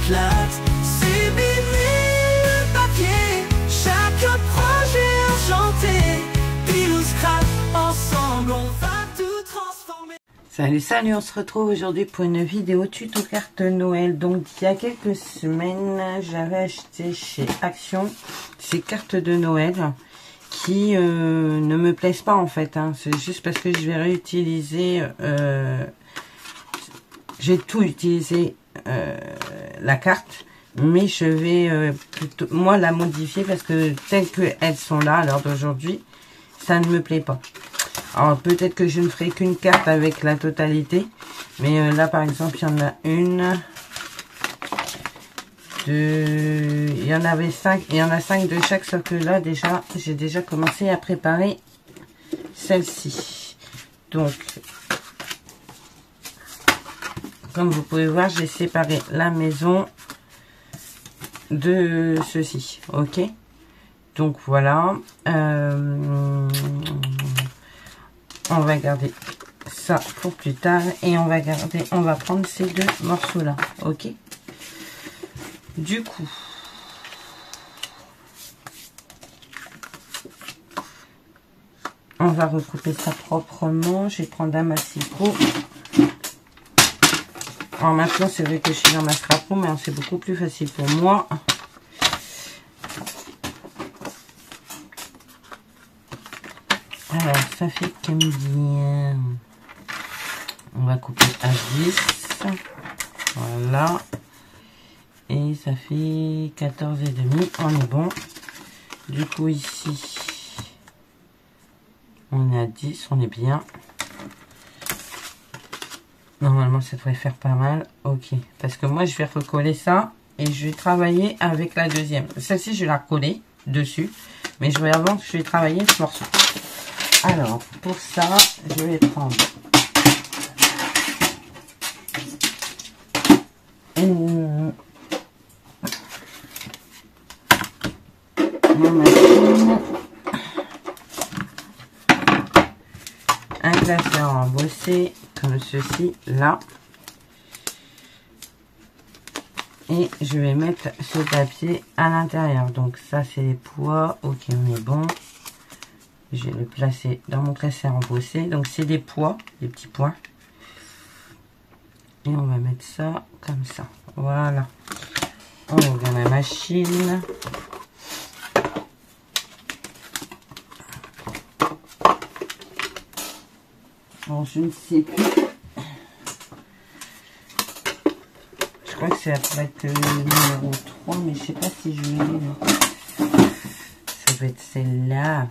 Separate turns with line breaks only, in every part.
éclate. C'est vinyle papier, chaque projet enchanté. Pile ou scrap, ensemble on va tout transformer.
Salut, on se retrouve aujourd'hui pour une vidéo tuto carte Noël. Donc il y a quelques semaines, j'avais acheté chez Action ces cartes de Noël qui ne me plaisent pas en fait. C'est juste parce que je vais réutiliser, j'ai tout utilisé la carte, mais je vais plutôt moi la modifier parce que telles qu'elles sont là à l'heure d'aujourd'hui, ça ne me plaît pas. Alors peut-être que je ne ferai qu'une carte avec la totalité, mais là par exemple il y en a une, deux, il y en avait 5, il y en a 5 de chaque, sauf que là déjà j'ai déjà commencé à préparer celle-ci. Donc comme vous pouvez voir, j'ai séparé la maison de ceci, ok. Donc voilà, on va garder ça pour plus tard et on va prendre ces deux morceaux là, ok. Du coup, on va recouper ça proprement. Je vais prendre un massicot. Alors maintenant, c'est vrai que je suis dans ma scrap room, mais c'est beaucoup plus facile pour moi. Alors, ça fait combien? On va couper à 10. Voilà. Et ça fait 14,5. On est bon. Du coup, ici, on est à 10. On est bien. Normalement, ça devrait faire pas mal. Ok. Parce que moi, je vais recoller ça. Et je vais travailler avec la deuxième. Celle-ci, je vais la coller dessus. Mais je vais avant, je vais travailler ce morceau. Alors, pour ça, je vais prendre ma machine, un classeur embossé comme ceci là, et je vais mettre ce papier à l'intérieur. Donc ça c'est les poids, ok, on est bon. Je vais le placer dans mon classeur embossé. Donc c'est des poids, des petits points. Et on va mettre ça comme ça. Voilà. On ouvre la machine. Alors je ne sais plus. Je crois que c'est la plaque numéro 3, mais je ne sais pas si je l'ai. Ça va être celle-là.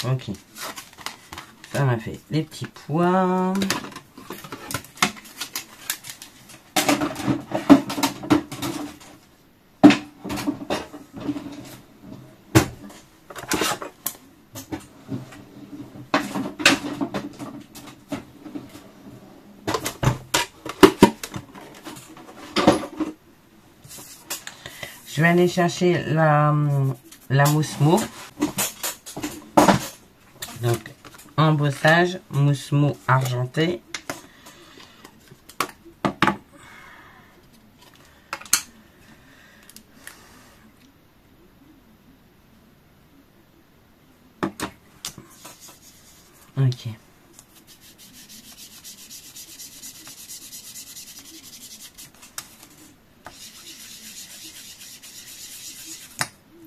Ok, ça m'a fait les petits pois. Je vais aller chercher la mousse mauve. Donc, embossage, mousse mauve argentée. Ok.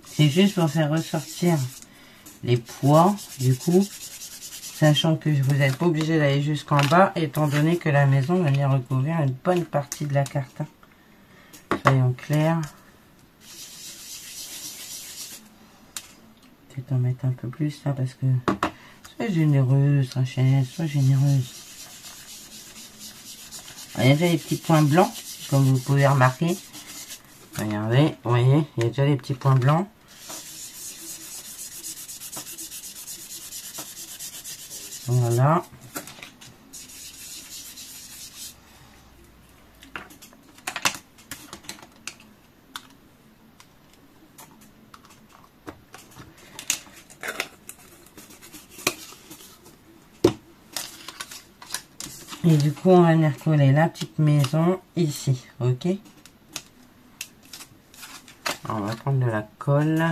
C'est juste pour faire ressortir les poids, du coup, sachant que vous n'êtes pas obligé d'aller jusqu'en bas, étant donné que la maison va venir recouvrir une bonne partie de la carte. Soyons clairs. Peut-être en mettre un peu plus là, parce que sois généreuse, Rachel, sois généreuse. Il y a déjà les petits points blancs, comme vous pouvez remarquer. Regardez, vous voyez, il y a déjà les petits points blancs. Voilà. Et du coup, on va venir coller la petite maison ici, ok? Alors, on va prendre de la colle.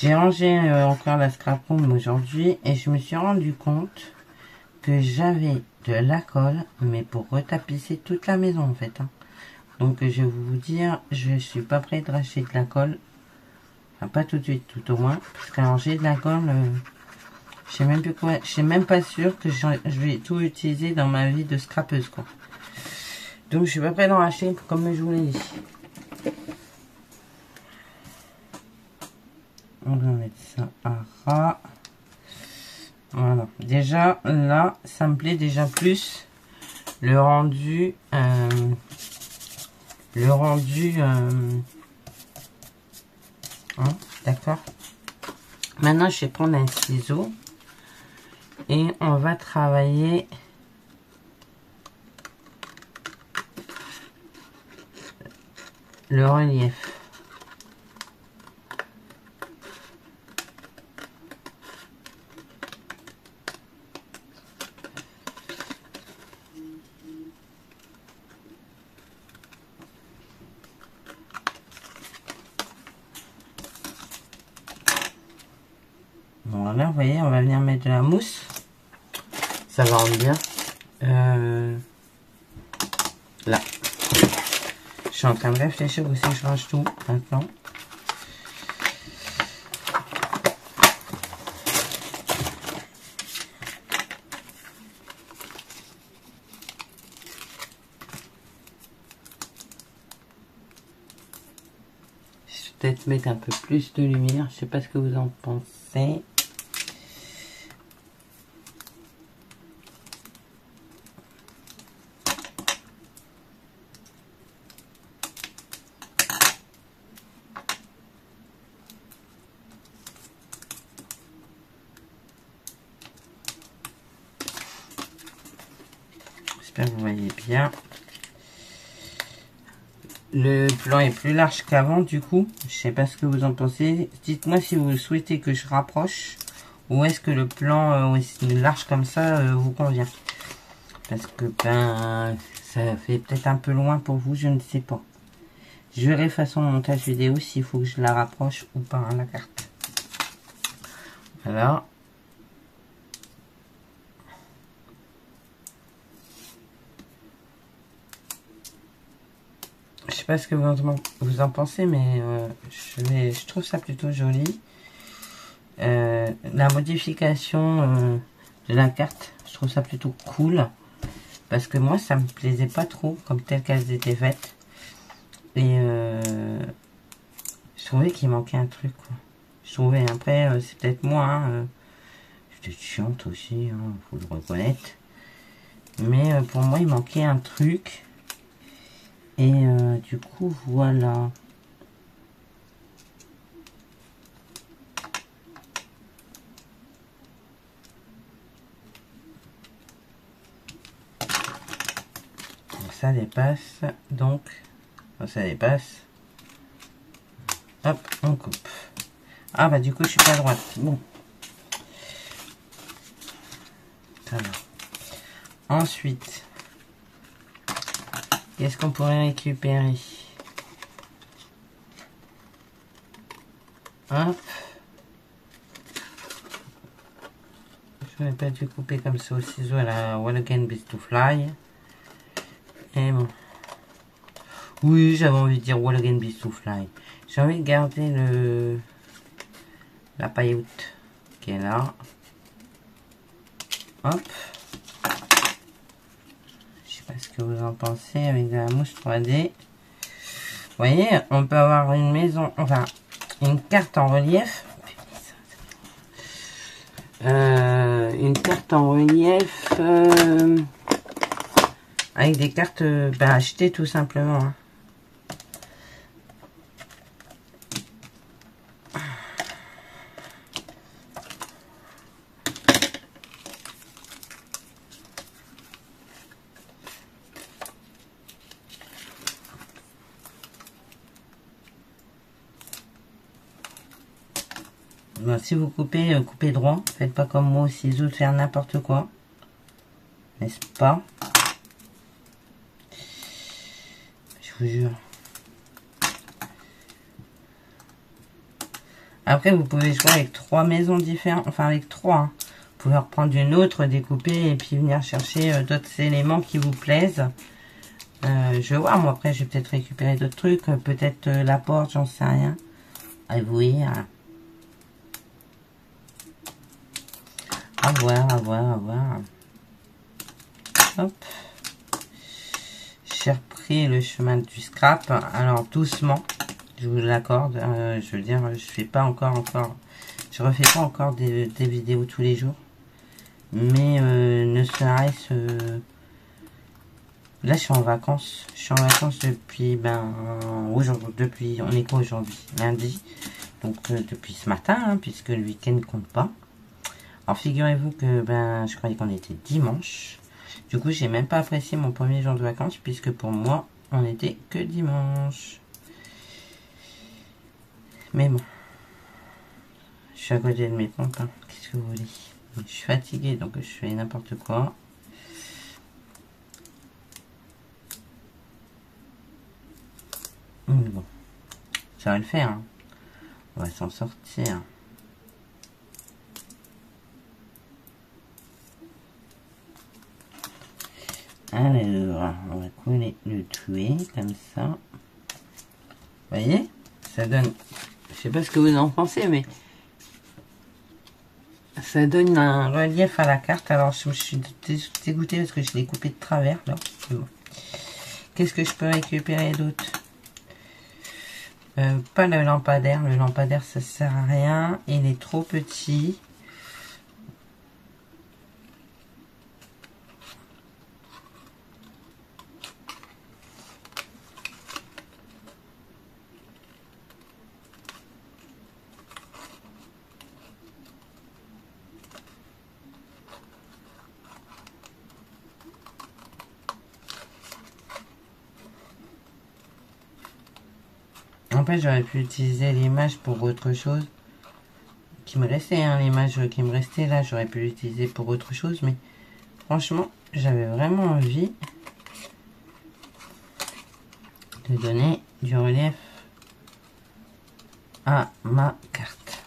J'ai rangé encore la scrap room aujourd'hui et je me suis rendu compte que j'avais de la colle, mais pour retapisser toute la maison en fait. Hein. Donc je vais vous dire, je suis pas prête de racheter de la colle. Enfin pas tout de suite, tout au moins. Parce que j'ai de la colle, je sais même plus quoi. Je suis même pas sûre que je vais tout utiliser dans ma vie de scrapeuse quoi. Donc je suis pas prête d'en racheter comme je vous l'ai dit. On va mettre ça à ras. Voilà. Déjà, là, ça me plaît déjà plus. Le rendu... hein, d'accord. Maintenant, je vais prendre un ciseau. Et on va travailler... le relief. Voilà, vous voyez, on va venir mettre de la mousse. Ça va rendre bien. Là. Je suis en train de réfléchir aussi, je range tout maintenant. Je vais peut-être mettre un peu plus de lumière, je sais pas ce que vous en pensez. J'espère que vous voyez bien. Le plan est plus large qu'avant du coup. Je sais pas ce que vous en pensez. Dites-moi si vous souhaitez que je rapproche. Ou est-ce que le plan aussi large comme ça vous convient. Parce que ben ça fait peut-être un peu loin pour vous, je ne sais pas. Je verrai façon montage vidéo s'il faut que je la rapproche ou pas à la carte. Voilà. Je sais pas ce que vous en pensez, mais je trouve ça plutôt joli. La modification de la carte, je trouve ça plutôt cool. Parce que moi, ça me plaisait pas trop, comme telles qu'elles étaient faites. Et je trouvais qu'il manquait un truc, quoi. Je trouvais, après, c'est peut-être moi, hein, j'étais chiante aussi, hein, faut le reconnaître. Mais pour moi, il manquait un truc. Et du coup, voilà. Ça dépasse, donc ça dépasse. Hop, on coupe. Ah bah du coup, je suis pas droite. Bon. Ça va. Ensuite. Qu'est-ce qu'on pourrait récupérer? Hop. Je n'aurais pas dû couper comme ça au ciseau à la Wall Again Beast to Fly. Et bon. Oui, j'avais envie de dire Wall Again Beast to Fly. J'ai envie de garder la pailloute qui est là. Hop. Ce que vous en pensez avec de la mousse 3D. Vous voyez, on peut avoir une maison, enfin une carte en relief. une carte en relief avec des cartes achetées tout simplement. Hein. Ben, si vous coupez, coupez droit. Faites pas comme moi au ciseau de faire n'importe quoi. N'est-ce pas? Je vous jure. Après, vous pouvez jouer avec 3 maisons différentes. Enfin, avec 3. Hein. Vous pouvez reprendre une autre, découper et puis venir chercher d'autres éléments qui vous plaisent. Je vais voir. Moi, après, je vais peut-être récupérer d'autres trucs. Peut-être la porte, j'en sais rien. À vous voir. À voir, à voir, à voir. Hop. J'ai repris le chemin du scrap. Alors, doucement. Je vous l'accorde. Je veux dire, je fais pas encore. Je refais pas encore des vidéos tous les jours. Mais ne serait-ce... Là, je suis en vacances. Je suis en vacances depuis, aujourd'hui. Depuis, on est quoi aujourd'hui? Lundi. Donc, depuis ce matin, hein, puisque le week-end compte pas. Alors, figurez-vous que, je croyais qu'on était dimanche. Du coup, j'ai même pas apprécié mon premier jour de vacances, puisque pour moi, on était que dimanche. Mais bon. Je suis à côté de mes pompes, hein. Qu'est-ce que vous voulez? Je suis fatiguée, donc je fais n'importe quoi. Bon. Ça va le faire, hein. On va s'en sortir. Alors, on va coller le tuer comme ça. Vous voyez? Ça donne... Je sais pas ce que vous en pensez, mais... Ça donne un relief à la carte. Alors, je suis dégoûtée parce que je l'ai coupé de travers, là. Bon. Qu'est-ce que je peux récupérer d'autre? Pas le lampadaire. Le lampadaire, ça sert à rien. Il est trop petit. En fait, j'aurais pu utiliser l'image pour autre chose qui me restait, hein, l'image qui me restait là, j'aurais pu l'utiliser pour autre chose, mais franchement, j'avais vraiment envie de donner du relief à ma carte.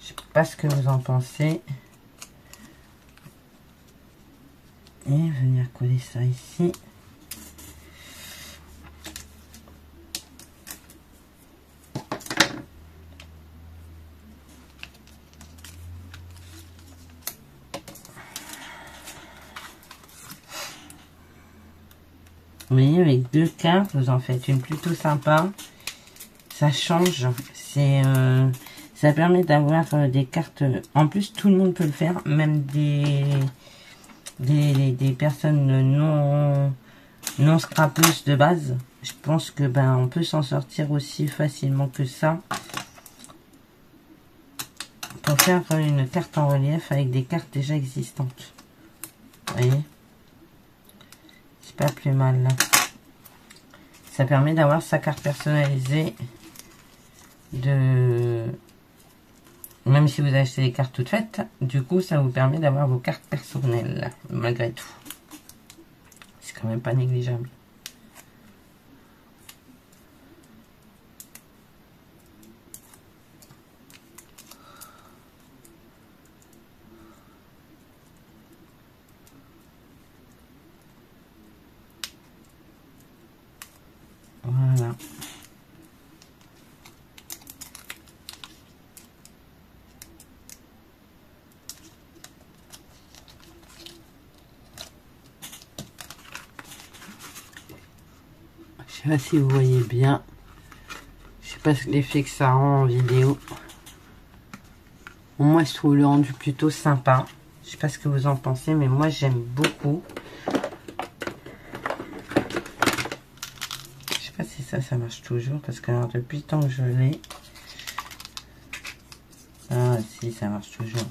Je sais pas ce que vous en pensez. Et venir coller ça ici. Vous voyez, avec 2 cartes, vous en faites une plutôt sympa. Ça change. Ça permet d'avoir des cartes. En plus, tout le monde peut le faire, même des personnes non scrapeuses de base. Je pense que on peut s'en sortir aussi facilement que ça. Pour faire une carte en relief avec des cartes déjà existantes. Vous voyez? Pas plus mal là. Ça permet d'avoir sa carte personnalisée même si vous achetez des cartes toutes faites, du coup ça vous permet d'avoir vos cartes personnelles malgré tout. C'est quand même pas négligeable. Voilà. Je sais pas si vous voyez bien. Je sais pas l'effet que ça rend en vidéo. Moi, je trouve le rendu plutôt sympa. Je sais pas ce que vous en pensez, mais moi, j'aime beaucoup. Je sais pas si ça marche toujours, parce que alors, depuis le temps que je l'ai... Ah, si, ça marche toujours.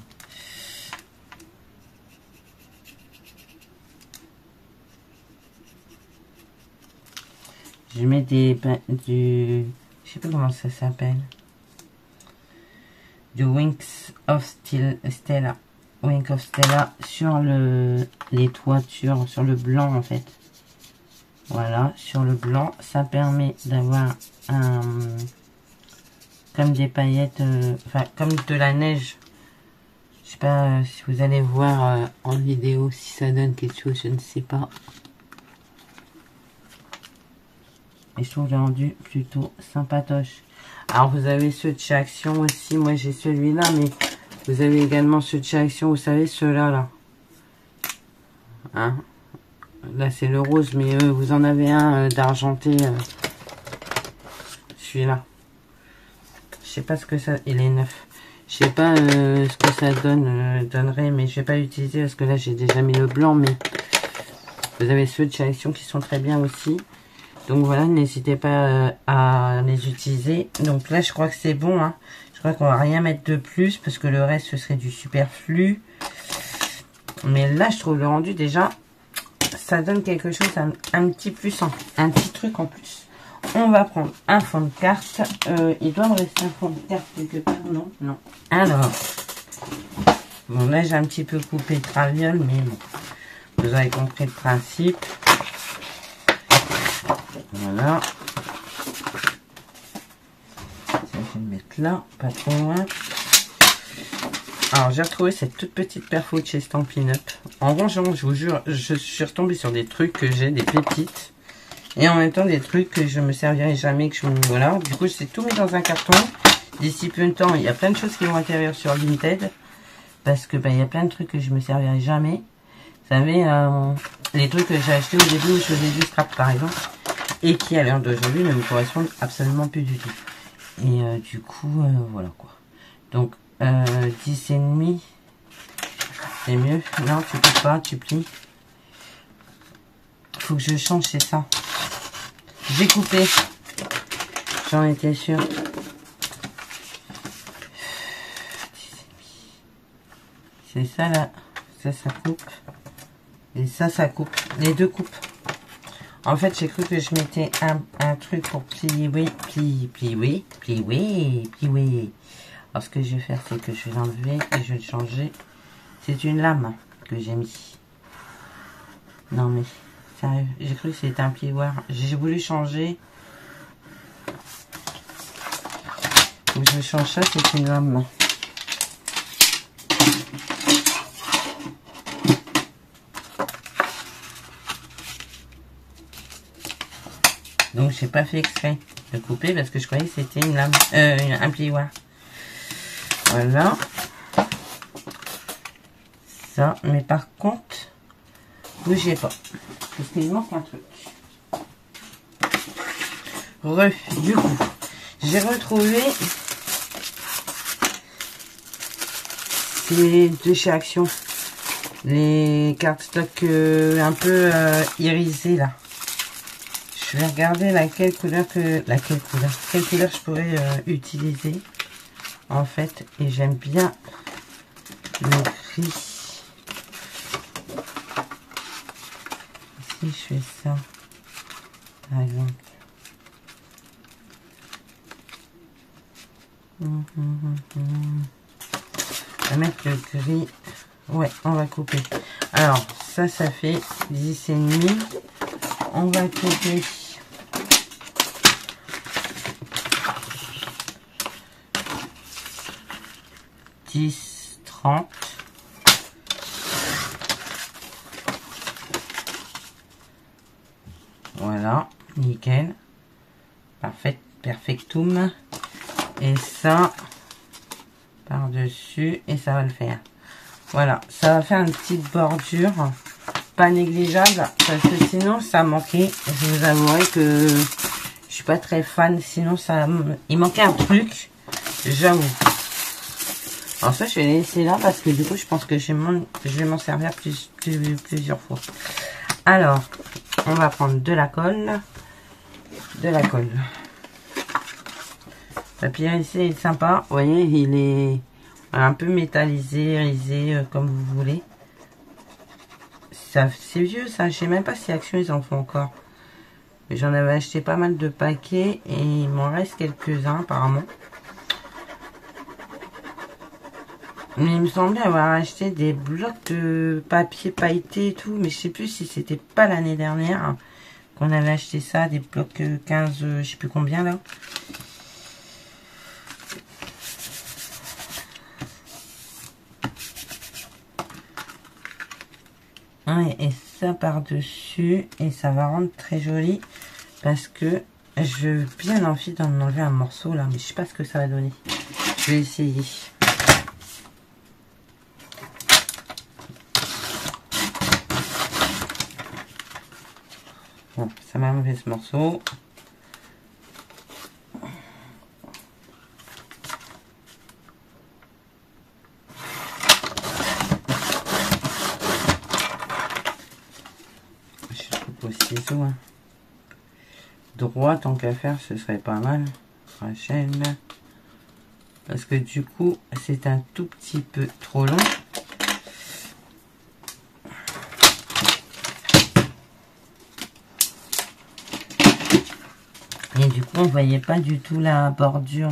Je mets je sais pas comment ça s'appelle. Du Wings of Stella. Wings of Stella sur les toitures, sur le blanc en fait. Voilà, sur le blanc, ça permet d'avoir comme des paillettes, enfin comme de la neige. Je sais pas si vous allez voir en vidéo si ça donne quelque chose, je ne sais pas. Et je trouve le rendu plutôt sympatoche. Alors vous avez ceux de chez Action aussi, moi j'ai celui-là, mais vous avez également ceux de chez Action, vous savez ceux-là, là. Hein? Là c'est le rose, mais vous en avez un d'argenté, celui-là. Je sais pas ce que ça... Il est neuf. Je sais pas ce que ça donnerait, mais je vais pas l'utiliser parce que là j'ai déjà mis le blanc, mais vous avez ceux de chez Action qui sont très bien aussi. Donc voilà, n'hésitez pas à les utiliser. Donc là, je crois que c'est bon. Hein. Je crois qu'on va rien mettre de plus parce que le reste, ce serait du superflu. Mais là, je trouve le rendu déjà, ça donne quelque chose, un petit plus, un petit truc en plus. On va prendre un fond de carte. Il doit me rester un fond de carte quelque part, non? Non. Alors, bon là, j'ai un petit peu coupé le traviole, mais bon, vous avez compris le principe. Voilà. Ça, je vais le mettre là, pas trop loin. Alors, j'ai retrouvé cette toute petite perfo de chez Stampin' Up. En rangeant, je vous jure, je suis retombée sur des trucs que j'ai, des pépites. Et en même temps, des trucs que je me servirai jamais, que je me... Voilà. Du coup, j'ai tout mis dans un carton. D'ici peu de temps, il y a plein de choses qui vont atterrir sur Limited. Parce que, il y a plein de trucs que je me servirai jamais. Vous savez, les trucs que j'ai achetés au début où je faisais du scrap, par exemple. Et qui, à l'heure d'aujourd'hui, ne me correspondent absolument plus du tout. Et du coup, voilà quoi. Donc, 10,5. C'est mieux. Non, tu peux pas, tu plies. Faut que je change, c'est ça. J'ai coupé. J'en étais sûre. C'est ça là. Ça coupe. Et ça coupe. Les deux coupent. En fait, j'ai cru que je mettais un truc pour plier. Alors, ce que je vais faire, c'est que je vais l'enlever et je vais le changer. C'est une lame que j'ai mis. Non, mais sérieux, j'ai cru que c'était un plioir. J'ai voulu changer. Donc, je change ça, c'est une lame. Donc, j'ai pas fait exprès de couper parce que je croyais que c'était une lame, un plioir. Voilà. Ça, mais par contre, bougez pas. Parce qu'il manque un truc. Du coup, j'ai retrouvé ces de chez Action. Les cartes stock un peu irisées là. Je vais regarder quelle couleur je pourrais utiliser en fait, et j'aime bien le gris. Si je fais ça par exemple, on va mettre le gris. Ouais, on va couper. Alors ça fait 10,5. On va couper 10, 30. Voilà, nickel. Parfait, perfectum. Et ça, par-dessus, et ça va le faire. Voilà, ça va faire une petite bordure. Pas négligeable, parce que sinon ça manquait. Je vous avouerai que je suis pas très fan, sinon il manquait un truc, j'avoue. Alors ça, je vais laisser là parce que du coup, je pense que je vais m'en servir plusieurs fois. Alors, on va prendre de la colle. De la colle. Le papier ici est sympa. Vous voyez, il est un peu métallisé, risé, comme vous voulez. C'est vieux ça. Je sais même pas si Action ils en font encore. J'en avais acheté pas mal de paquets et il m'en reste quelques-uns apparemment. Mais il me semblait avoir acheté des blocs de papier pailleté et tout. Mais je sais plus si c'était pas l'année dernière qu'on avait acheté ça. Des blocs 15, je sais plus combien là. Ouais, et ça par-dessus. Et ça va rendre très joli. Parce que je bien envie d'en enlever un morceau là. Mais je sais pas ce que ça va donner. Je vais essayer. Bon, ça m'a enlevé ce morceau. Je coupe au ciseau. Hein. Droit, tant qu'à faire, ce serait pas mal. La chaîne. Parce que du coup, c'est un tout petit peu trop long. Et du coup, on voyait pas du tout la bordure.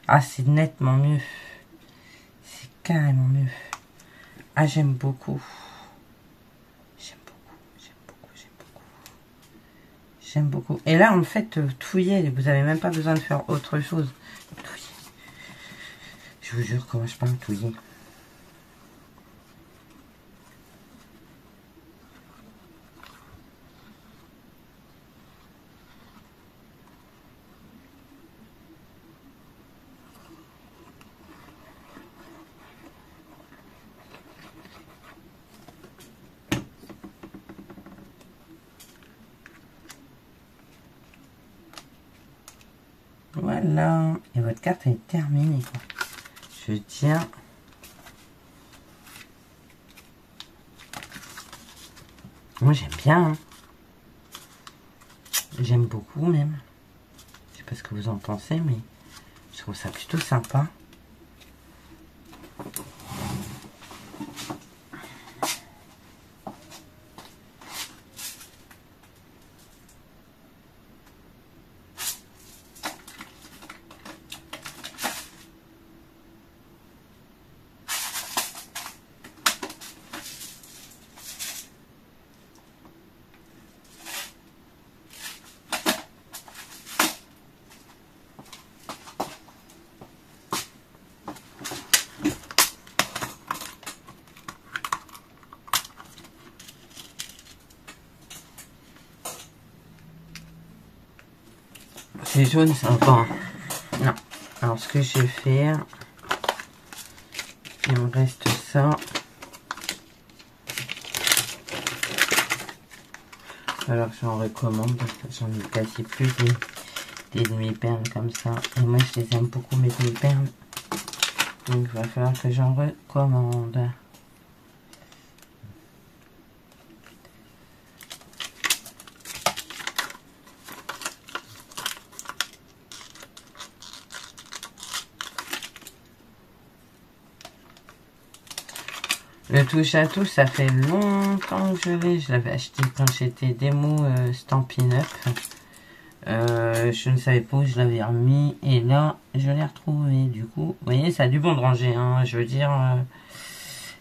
Ah, c'est nettement mieux. C'est carrément mieux. Ah, j'aime beaucoup. J'aime beaucoup, j'aime beaucoup, j'aime beaucoup. J'aime beaucoup. Et là, en fait, touiller, vous avez même pas besoin de faire autre chose. Touiller. Je vous jure, comment je parle touiller. Voilà, et votre carte est terminée quoi. Je tiens. Moi j'aime bien. Hein. J'aime beaucoup même. Je sais pas ce que vous en pensez, mais je trouve ça plutôt sympa. C'est jaune, ça va. Non. Alors, ce que je vais faire, il me reste ça. Alors, j'en recommande. J'en ai quasi plus des demi-perles comme ça. Et moi, je les aime beaucoup, mes demi-perles. Donc, il va falloir que j'en recommande. Le touche à tout, ça fait longtemps que je l'ai. Je l'avais acheté quand j'étais démo Stampin' Up. Je ne savais pas où je l'avais remis. Et là, je l'ai retrouvé. Du coup, vous voyez, ça a du bon de ranger. Hein. Je veux dire,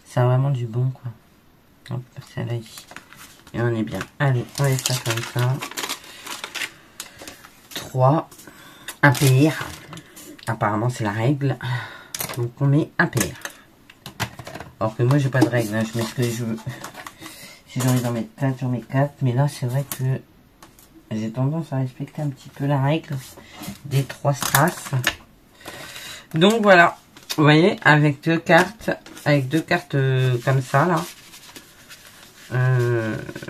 ça a vraiment du bon, quoi. Hop, celle-là ici. Et on est bien. Allez, on laisse ça comme ça. 3. Un PR. Apparemment, c'est la règle. Donc, on met un PR. Alors que moi, j'ai pas de règle. Hein. Je mets ce que je veux. Si j'ai envie d'en mettre 4, j'en mets 4. Mais là, c'est vrai que j'ai tendance à respecter un petit peu la règle des 3 strass. Donc, voilà. Vous voyez, avec deux cartes comme ça, là.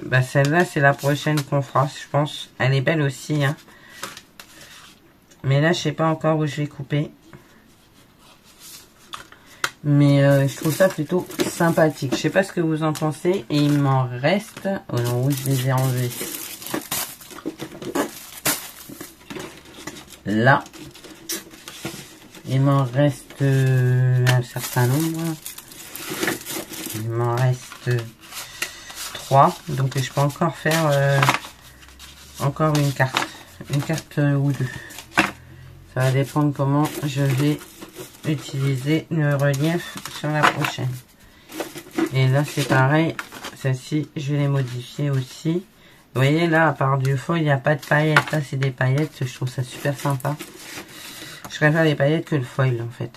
Bah, celle-là, c'est la prochaine qu'on fera, je pense. Elle est belle aussi, hein. Mais là, je sais pas encore où je vais couper. Mais je trouve ça plutôt sympathique. Je sais pas ce que vous en pensez. Et il m'en reste... Oh non, où je les ai enlevés? Là. Il m'en reste un certain nombre. Il m'en reste 3. Donc je peux encore faire encore une carte. Une carte ou deux. Ça va dépendre comment je vais utiliser le relief sur la prochaine. Et là c'est pareil, celle-ci je vais les modifier aussi. Vous voyez là, à part du foil, il n'y a pas de paillettes. Là c'est des paillettes, je trouve ça super sympa. Je préfère les paillettes que le foil en fait.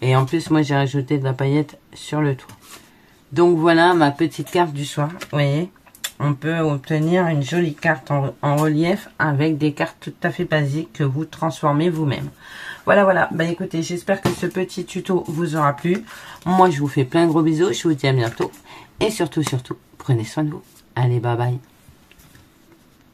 Et en plus moi j'ai rajouté de la paillette sur le toit. Donc voilà ma petite carte du soir. Vous voyez, on peut obtenir une jolie carte en relief avec des cartes tout à fait basiques que vous transformez vous-même. Voilà. Bah écoutez, j'espère que ce petit tuto vous aura plu. Moi, je vous fais plein de gros bisous. Je vous dis à bientôt. Et surtout, prenez soin de vous. Allez, bye bye.